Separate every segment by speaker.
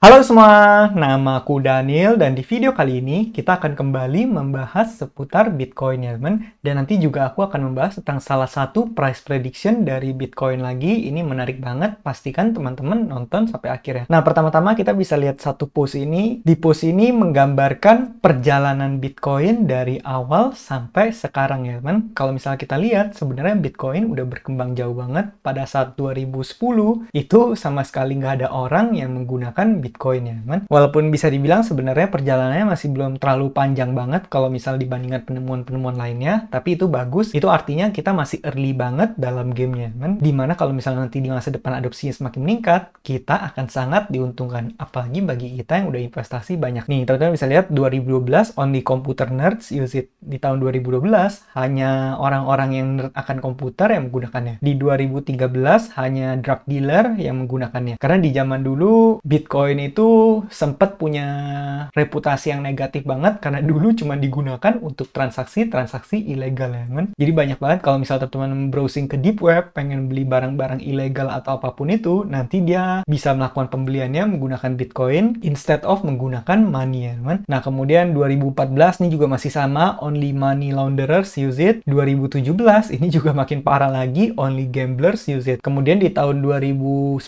Speaker 1: Halo semua, nama aku Daniel dan di video kali ini kita akan kembali membahas seputar Bitcoin ya teman. Dan nanti juga aku akan membahas tentang salah satu price prediction dari Bitcoin lagi. Ini menarik banget, pastikan teman-teman nonton sampai akhir ya. Nah pertama-tama kita bisa lihat satu post ini. Di post ini menggambarkan perjalanan Bitcoin dari awal sampai sekarang ya teman. Kalau misalnya kita lihat sebenarnya Bitcoin udah berkembang jauh banget. Pada saat 2010 itu sama sekali nggak ada orang yang menggunakan Bitcoin ya, teman. Walaupun bisa dibilang sebenarnya perjalanannya masih belum terlalu panjang banget kalau misal dibandingkan penemuan-penemuan lainnya, tapi itu bagus. Itu artinya kita masih early banget dalam gamenya, teman. Dimana kalau misalnya nanti di masa depan adopsinya semakin meningkat, kita akan sangat diuntungkan. Apalagi bagi kita yang udah investasi banyak. Nih, teman-teman bisa lihat 2012 only computer nerds use it. Di tahun 2012 hanya orang-orang yang nerd akan komputer yang menggunakannya. Di 2013 hanya drug dealer yang menggunakannya. Karena di zaman dulu Bitcoin itu sempat punya reputasi yang negatif banget karena dulu cuma digunakan untuk transaksi-transaksi ilegal ya teman. Jadi banyak banget kalau misalnya teman-teman browsing ke deep web pengen beli barang-barang ilegal atau apapun itu, nanti dia bisa melakukan pembeliannya menggunakan Bitcoin instead of menggunakan money ya teman. Nah kemudian 2014 ini juga masih sama, only money launderers use it. 2017 ini juga makin parah lagi, only gamblers use it. Kemudian di tahun 2019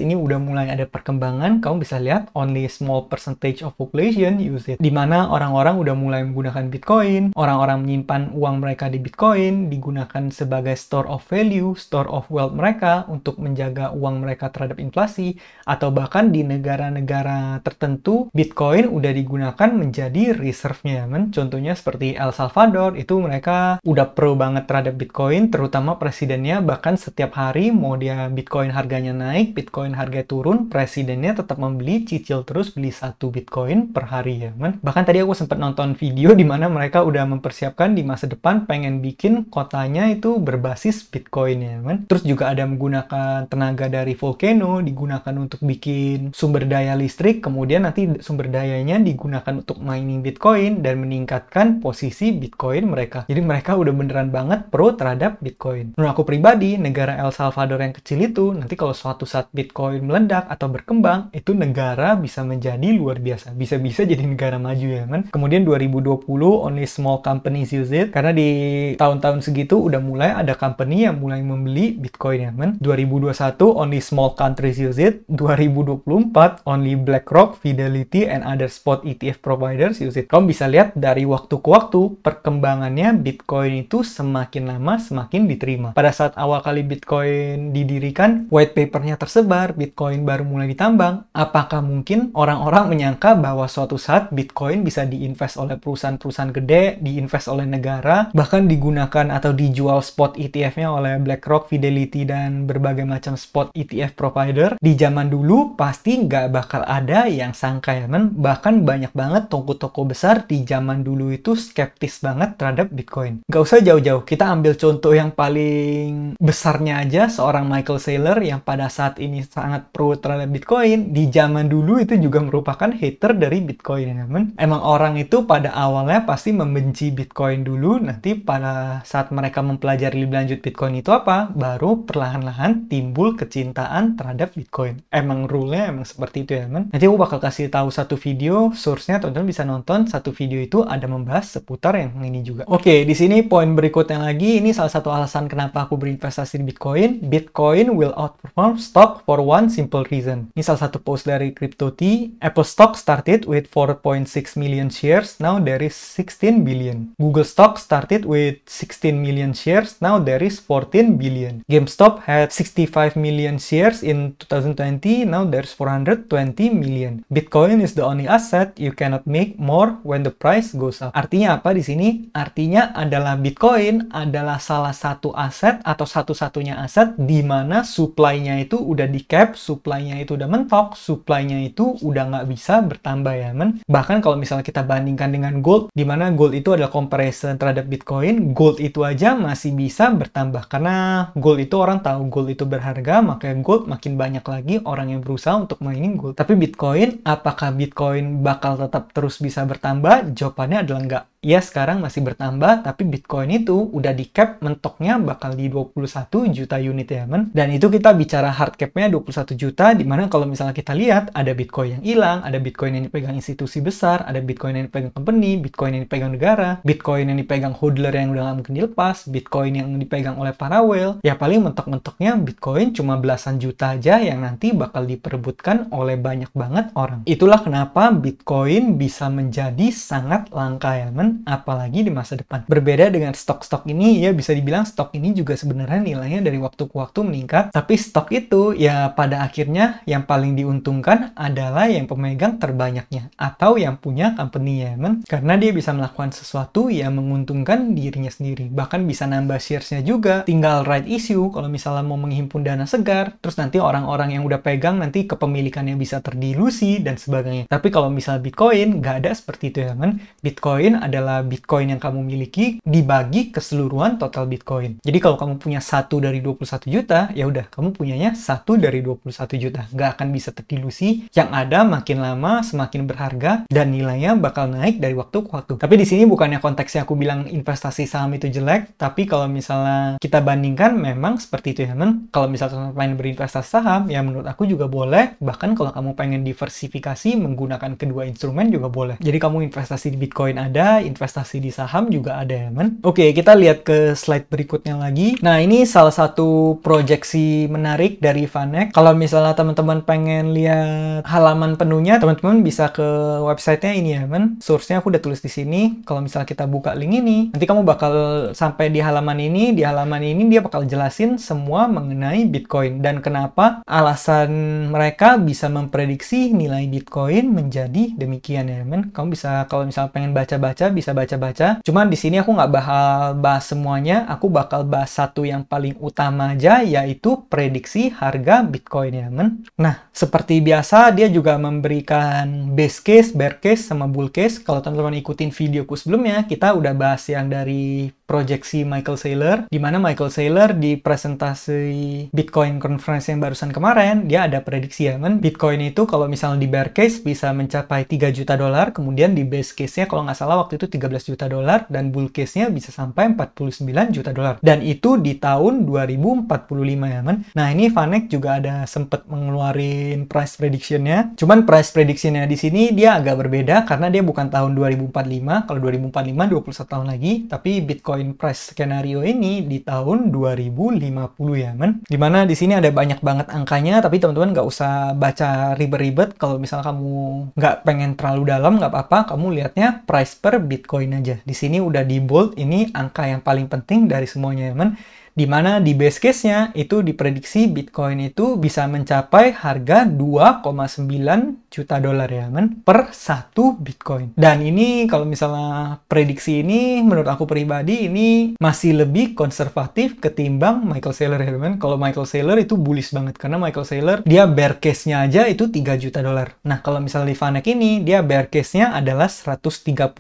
Speaker 1: ini udah mulai ada perkembangan, kamu bisa lihat only small percentage of population use it. Dimana orang-orang udah mulai menggunakan Bitcoin, orang-orang menyimpan uang mereka di Bitcoin, digunakan sebagai store of value, store of wealth mereka untuk menjaga uang mereka terhadap inflasi, atau bahkan di negara-negara tertentu Bitcoin udah digunakan menjadi reserve-nya men. Contohnya seperti El Salvador, itu mereka udah pro banget terhadap Bitcoin, terutama presidennya bahkan setiap hari mau dia Bitcoin harganya naik, Bitcoin harga turun, presidennya tetap membeli, cicil terus beli 1 Bitcoin per hari ya men. Bahkan tadi aku sempat nonton video di mana mereka udah mempersiapkan di masa depan pengen bikin kotanya itu berbasis Bitcoin ya men. Terus juga ada menggunakan tenaga dari volcano, digunakan untuk bikin sumber daya listrik, kemudian nanti sumber dayanya digunakan untuk mining Bitcoin dan meningkatkan posisi Bitcoin mereka. Jadi mereka udah beneran banget pro terhadap Bitcoin. Menurut aku pribadi, negara El Salvador yang kecil itu, nanti kalau suatu saat Bitcoin meledak atau berkembang, itu negara bisa menjadi luar biasa. Bisa-bisa jadi negara maju ya kan. Kemudian 2020 only small companies use it. Karena di tahun-tahun segitu udah mulai ada company yang mulai membeli Bitcoin ya kan. 2021 only small countries use it. 2024 only BlackRock, Fidelity, and other spot ETF providers use it. Kamu bisa lihat dari waktu ke waktu perkembangannya Bitcoin itu semakin lama semakin diterima. Pada saat awal kali Bitcoin didirikan, white papernya tersebar, Bitcoin baru mulai ditambang. Apakah mungkin orang-orang menyangka bahwa suatu saat Bitcoin bisa diinvest oleh perusahaan-perusahaan gede, diinvest oleh negara, bahkan digunakan atau dijual spot ETF-nya oleh BlackRock, Fidelity, dan berbagai macam spot ETF provider? Di zaman dulu pasti nggak bakal ada yang sangka ya men. Bahkan banyak banget toko-toko besar di zaman dulu itu skeptis banget terhadap Bitcoin. Nggak usah jauh-jauh, kita ambil contoh yang paling besarnya aja, seorang Michael Saylor yang pada saat ini sangat pro terhadap Bitcoin. Di zaman dulu itu juga merupakan hater dari Bitcoin ya teman. Emang orang itu pada awalnya pasti membenci Bitcoin dulu, nanti pada saat mereka mempelajari lebih lanjut Bitcoin itu apa, baru perlahan-lahan timbul kecintaan terhadap Bitcoin. Emang rule-nya emang seperti itu ya teman. Nanti aku bakal kasih tahu satu video, source-nya teman-teman bisa nonton. Satu video itu ada membahas seputar yang ini juga. Oke, di sini poin berikutnya lagi, ini salah satu alasan kenapa aku berinvestasi di Bitcoin. Bitcoin will outperform stock for one simple reason. Ini salah satu post dari CryptoT. Apple stock started with 4.6 million shares, now there is 16 billion. Google stock started with 16 million shares, now there is 14 billion. GameStop had 65 million shares in 2020, now there's 420 million. Bitcoin is the only asset you cannot make more when the price goes up. Artinya apa di sini? Artinya adalah Bitcoin adalah salah satu aset atau satu-satunya aset di mana supply-nya itu udah di cap, supply-nya itu udah mentok, supply-nya itu udah nggak bisa bertambah ya men. Bahkan kalau misalnya kita bandingkan dengan gold, di mana gold itu adalah comparison terhadap Bitcoin, gold itu aja masih bisa bertambah. Karena gold itu orang tahu gold itu berharga, makanya gold makin banyak lagi orang yang berusaha untuk mining gold. Tapi Bitcoin, apakah Bitcoin bakal tetap terus bisa bertambah? Jawabannya adalah enggak. ya sekarang masih bertambah, tapi Bitcoin itu udah di cap mentoknya bakal di 21 juta unit ya men. Dan itu kita bicara hard capnya 21 juta, dimana kalau misalnya kita lihat ada Bitcoin yang hilang, ada Bitcoin yang dipegang institusi besar, ada Bitcoin yang dipegang company, Bitcoin yang dipegang negara, Bitcoin yang dipegang hodler yang udah gak mungkin dilepas, Bitcoin yang dipegang oleh para whale. Ya paling mentok-mentoknya Bitcoin cuma belasan juta aja yang nanti bakal diperebutkan oleh banyak banget orang. Itulah kenapa Bitcoin bisa menjadi sangat langka ya men, apalagi di masa depan. Berbeda dengan stok-stok ini, ya bisa dibilang stok ini juga sebenarnya nilainya dari waktu ke waktu meningkat, tapi stok itu ya pada akhirnya yang paling diuntungkan adalah yang pemegang terbanyaknya atau yang punya company ya men, karena dia bisa melakukan sesuatu yang menguntungkan dirinya sendiri, bahkan bisa nambah shares-nya juga, tinggal right issue kalau misalnya mau menghimpun dana segar, terus nanti orang-orang yang udah pegang nanti kepemilikannya bisa terdilusi dan sebagainya. Tapi kalau misalnya Bitcoin nggak ada seperti itu ya men. Bitcoin adalah Bitcoin yang kamu miliki dibagi keseluruhan total Bitcoin. Jadi kalau kamu punya 1 dari 21 juta, ya udah kamu punyanya 1 dari 21 juta. Nggak akan bisa terdilusi. Yang ada makin lama semakin berharga dan nilainya bakal naik dari waktu ke waktu. Tapi di sini bukannya konteksnya aku bilang investasi saham itu jelek, tapi kalau misalnya kita bandingkan memang seperti itu ya men. Kalau misalnya kamu pengen berinvestasi saham, ya menurut aku juga boleh. Bahkan kalau kamu pengen diversifikasi menggunakan kedua instrumen juga boleh. Jadi kamu investasi di Bitcoin ada, investasi di saham juga ada ya men. Oke, kita lihat ke slide berikutnya lagi. Nah, ini salah satu proyeksi menarik dari Vanek. Kalau misalnya teman-teman pengen lihat halaman penuhnya, teman-teman bisa ke websitenya ini ya men. Source-nya aku udah tulis di sini. Kalau misalnya kita buka link ini, nanti kamu bakal sampai di halaman ini. Di halaman ini dia bakal jelasin semua mengenai Bitcoin dan kenapa alasan mereka bisa memprediksi nilai Bitcoin menjadi demikian ya men. Kamu bisa kalau misalnya pengen baca-baca bisa baca-baca. Cuman di sini aku nggak bakal bahas semuanya. Aku bakal bahas satu yang paling utama aja, yaitu prediksi harga Bitcoin ya men. Nah, seperti biasa dia juga memberikan base case, bear case, sama bull case. Kalau teman-teman ikutin videoku sebelumnya, kita udah bahas yang dari proyeksi Michael Saylor, di mana Michael Saylor di presentasi Bitcoin Conference yang barusan kemarin, dia ada prediksi ya men. Bitcoin itu kalau misalnya di bear case bisa mencapai 3 juta dolar, kemudian di base case-nya kalau nggak salah waktu itu 13 juta dolar, dan bull case-nya bisa sampai 49 juta dolar. Dan itu di tahun 2045 ya men. Nah, ini Vanek juga ada sempet mengeluarin price prediction-nya. Cuman price prediction-nya di sini dia agak berbeda karena dia bukan tahun 2045. Kalau 2045 21 tahun lagi, tapi Bitcoin price skenario ini di tahun 2050 ya men. Dimana di sini ada banyak banget angkanya, tapi teman-teman nggak usah baca ribet-ribet. Kalau misalnya kamu nggak pengen terlalu dalam, nggak apa-apa, kamu lihatnya price per Bitcoin aja. Di sini udah di bold, ini angka yang paling penting dari semuanya ya men. Dimana di base case-nya itu diprediksi Bitcoin itu bisa mencapai harga 2,9 juta dolar ya men, per 1 Bitcoin. Dan ini kalau misalnya prediksi ini menurut aku pribadi ini masih lebih konservatif ketimbang Michael Saylor ya men. Kalau Michael Saylor itu bullish banget karena Michael Saylor dia bear case-nya aja itu 3 juta dolar. Nah, kalau misalnya di Vanek ini dia bear case-nya adalah 130.000.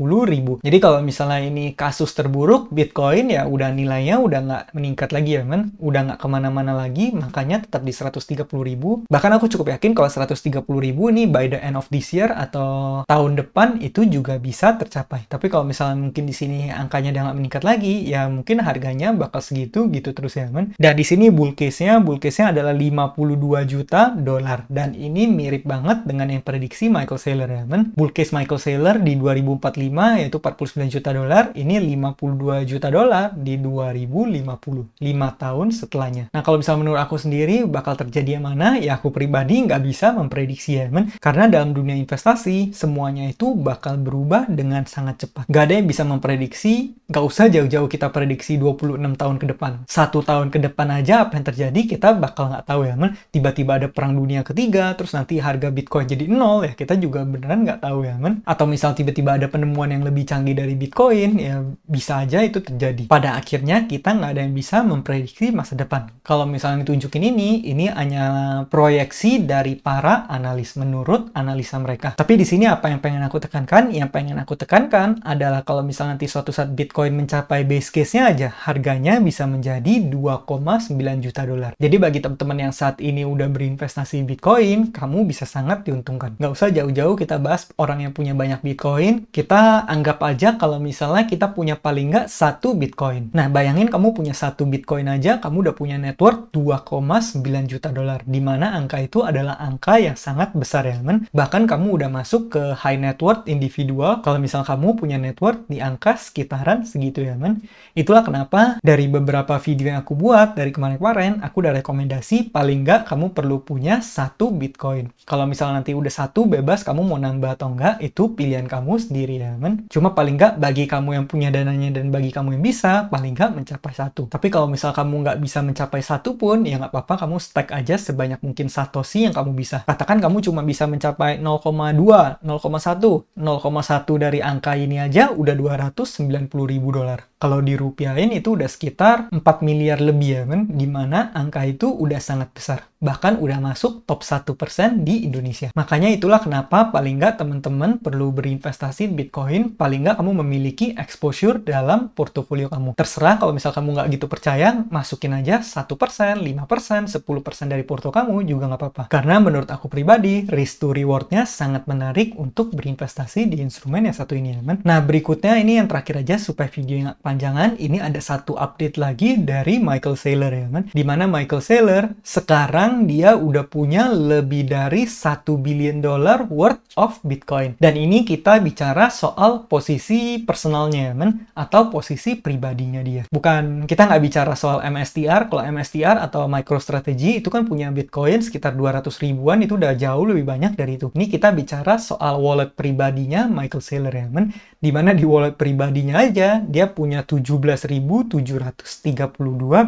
Speaker 1: Jadi kalau misalnya ini kasus terburuk Bitcoin ya udah nilainya udah nggak meningkat lagi ya men, udah nggak kemana-mana lagi, makanya tetap di 130.000. Bahkan aku cukup yakin kalau 130.000 ini by the end of this year atau tahun depan itu juga bisa tercapai. Tapi kalau misalnya mungkin di sini angkanya udah nggak meningkat lagi, ya mungkin harganya bakal segitu gitu terus ya men. Dan di sini bull case-nya adalah 52 juta dolar, dan ini mirip banget dengan yang prediksi Michael Saylor ya men. Bull case Michael Saylor di 2045 yaitu 49 juta dolar, ini 52 juta dolar di 2050. 5 tahun setelahnya. Nah, kalau misalnya menurut aku sendiri bakal terjadi yang mana, ya aku pribadi nggak bisa memprediksi ya men. Karena dalam dunia investasi, semuanya itu bakal berubah dengan sangat cepat. Nggak ada yang bisa memprediksi, nggak usah jauh-jauh kita prediksi 26 tahun ke depan. 1 tahun ke depan aja apa yang terjadi, kita bakal nggak tahu ya men. Tiba-tiba ada perang dunia ketiga, terus nanti harga Bitcoin jadi 0, ya kita juga beneran nggak tahu ya men. Atau misal tiba-tiba ada penemuan yang lebih canggih dari Bitcoin, ya bisa aja itu terjadi. Pada akhirnya kita nggak ada yang bisa bisa memprediksi masa depan. Kalau misalnya ditunjukin ini hanya proyeksi dari para analis menurut analisa mereka. Tapi di sini apa yang pengen aku tekankan? Yang pengen aku tekankan adalah kalau misalnya nanti suatu saat Bitcoin mencapai base case-nya aja, harganya bisa menjadi 2,9 juta dolar. Jadi bagi teman-teman yang saat ini udah berinvestasi Bitcoin, kamu bisa sangat diuntungkan. Nggak usah jauh-jauh kita bahas orang yang punya banyak Bitcoin, kita anggap aja kalau misalnya kita punya paling nggak 1 Bitcoin. Nah, bayangin kamu punya 1 Bitcoin aja, kamu udah punya net worth 2,9 juta dolar. Dimana angka itu adalah angka yang sangat besar ya, men. Bahkan kamu udah masuk ke high net worth individual kalau misal kamu punya net worth di angka sekitaran segitu ya, men. Itulah kenapa dari beberapa video yang aku buat dari kemarin-kemarin, aku udah rekomendasi paling nggak kamu perlu punya 1 Bitcoin. Kalau misalnya nanti udah 1, bebas kamu mau nambah atau enggak, itu pilihan kamu sendiri ya, men. Cuma paling nggak bagi kamu yang punya dananya dan bagi kamu yang bisa, paling nggak mencapai 1. Tapi kalau misal kamu nggak bisa mencapai 1 pun, ya nggak apa-apa, kamu stack aja sebanyak mungkin satoshi yang kamu bisa. Katakan kamu cuma bisa mencapai 0,2, 0,1, 0,1 dari angka ini aja udah 290 ribu dolar. Kalau dirupiahin itu udah sekitar 4 miliar lebih ya, men. Dimana angka itu udah sangat besar. Bahkan udah masuk top 1% di Indonesia. Makanya itulah kenapa paling nggak teman-teman perlu berinvestasi di Bitcoin, paling nggak kamu memiliki exposure dalam portofolio kamu. Terserah kalau misal kamu nggak gitu percaya, masukin aja 1%, 5%, 10% dari porto kamu juga nggak apa-apa. Karena menurut aku pribadi, risk to reward-nya sangat menarik untuk berinvestasi di instrumen yang satu ini ya, men. Nah, berikutnya ini yang terakhir aja supaya video yang panjangan, ini ada satu update lagi dari Michael Saylor ya, men. Dimana Michael Saylor sekarang dia udah punya lebih dari 1 billion dollar worth of Bitcoin. Dan ini kita bicara soal posisi personalnya, men, atau posisi pribadinya dia. Bukan, kita nggak bicara soal MSTR. Kalau MSTR atau MicroStrategy itu kan punya Bitcoin sekitar 200 ribuan, itu udah jauh lebih banyak dari itu. Ini kita bicara soal wallet pribadinya Michael Saylor ya, men. Dimana di wallet pribadinya aja, dia punya 17.732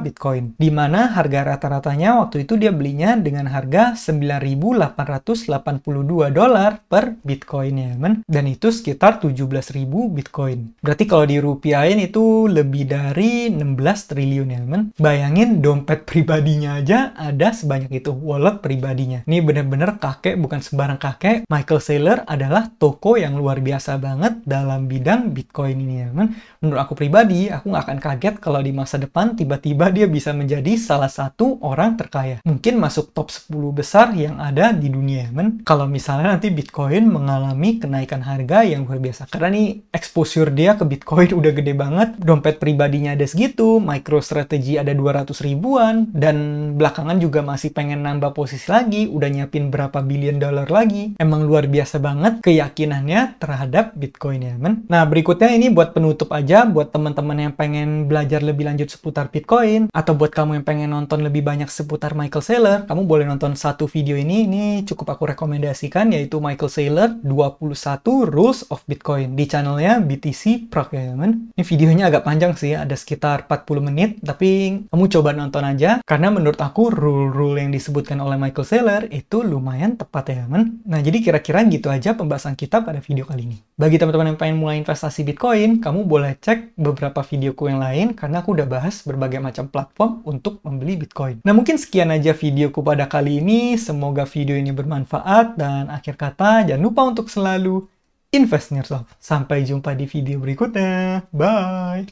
Speaker 1: Bitcoin. Dimana harga rata-ratanya waktu itu dia belinya dengan harga 9.882 dolar per Bitcoin ya, men. Dan itu sekitar 17.000 Bitcoin. Berarti kalau dirupiahin itu lebih dari 16 triliun ya, men. Bayangin dompet pribadinya aja ada sebanyak itu, wallet pribadinya. Ini bener-bener kakek, bukan sembarang kakek. Michael Saylor adalah toko yang luar biasa banget dalam bidang Bitcoin ini ya, men. Menurut aku pribadi, aku nggak akan kaget kalau di masa depan tiba-tiba dia bisa menjadi salah satu orang terkaya. Mungkin masuk top 10 besar yang ada di dunia, men. Kalau misalnya nanti Bitcoin mengalami kenaikan harga yang luar biasa. Karena nih exposure dia ke Bitcoin udah gede banget, dompet pribadinya ada segitu, MicroStrategy ada 200 ribuan, dan belakangan juga masih pengen nambah posisi lagi, udah nyiapin berapa billion dollar lagi. Emang luar biasa banget keyakinannya terhadap Bitcoin ya, men. Nah, berikutnya ini buat penutup aja, buat teman-teman yang pengen belajar lebih lanjut seputar Bitcoin, atau buat kamu yang pengen nonton lebih banyak seputar Michael Saylor, kamu boleh nonton satu video ini cukup aku rekomendasikan, yaitu Michael Saylor 21 Rules of Bitcoin di channelnya BTC Prog ya, men. Ini videonya agak panjang sih, ada sekitar 40 menit, tapi kamu coba nonton aja, karena menurut aku rule-rule yang disebutkan oleh Michael Saylor itu lumayan tepat ya, men. Nah, jadi kira-kira gitu aja pembahasan kita pada video kali ini. Bagi teman-teman yang pengen mulai investasi Bitcoin, kamu boleh cek beberapa videoku yang lain, karena aku udah bahas berbagai macam platform untuk membeli Bitcoin. Nah, mungkin sekian aja videoku pada kali ini. Semoga video ini bermanfaat, dan akhir kata, jangan lupa untuk selalu invest in yourself. Sampai jumpa di video berikutnya. Bye!